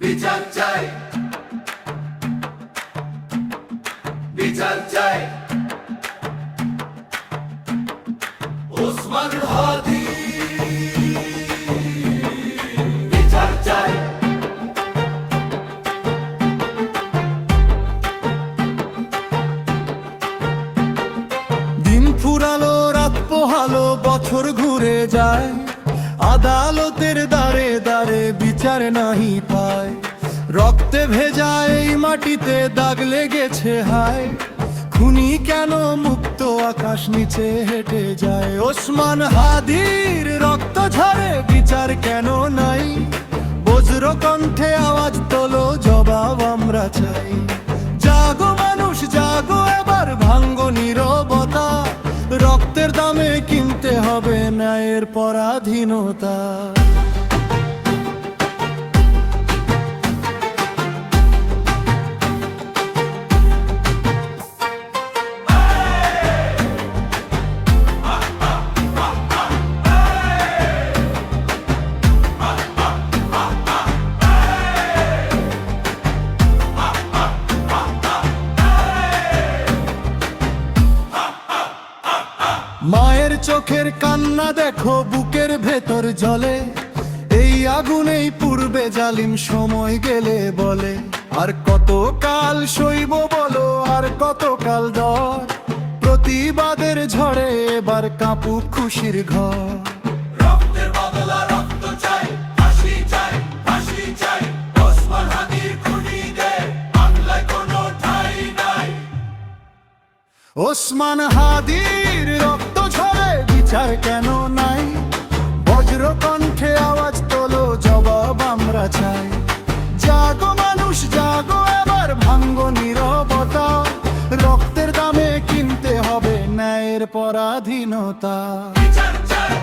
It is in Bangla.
বিচার চাই, বিচার চাই, ওসমান হাদি বিচার চাই। দিন ফুরালো, রাত পোহালো, বছর ঘুরে যায়, আদালতের দ্বারে দ্বারে বিচার নাহি পায়। রক্তে ভেজা এই মাটিতে দাগ লেগেছে হায়, খুনি কেন মুক্ত আকাশ নিচে হেঁটে যায়। ওসমান হাদির রক্ত ঝরে, বিচার কেন নাই? বজ্র কণ্ঠে আওয়াজ তোলো, জবাব আমরা চাই। জাগো মানুষ জাগো, এবার ভাঙ্গো নীরবতা, রক্তের দামে কিনতে হবে ন্যায়ের পরাধীনতা। মায়ের চোখের কান্না দেখো, বুকের ভেতর জ্বলে, এই আগুনেই পূর্বে জালিম সময় গেলে বলে। আর কত কাল সইব বলো, আর কত কাল দর, প্রতিবাদের ঝড়ে এবার কাঁপুক খুশির ঘর। রক্তের বদলা রক্ত চাই, ফাঁসি চাই, ফাঁসি চাই, ওসমান হাদির খুনিদের বাংলায় কোনো ঠাঁই নাই। ওসমান হাদির রক্ত ঝরে, বিচার কেন নাই? বজ্র কণ্ঠে আওয়াজ তোলো, জবাব আমরা চাই। জাগো মানুষ জাগো, এবার ভাঙ্গো নীরবতা, রক্তের দামে কিনতে হবে ন্যায়ের পরাধীনতা। বিচার চাই।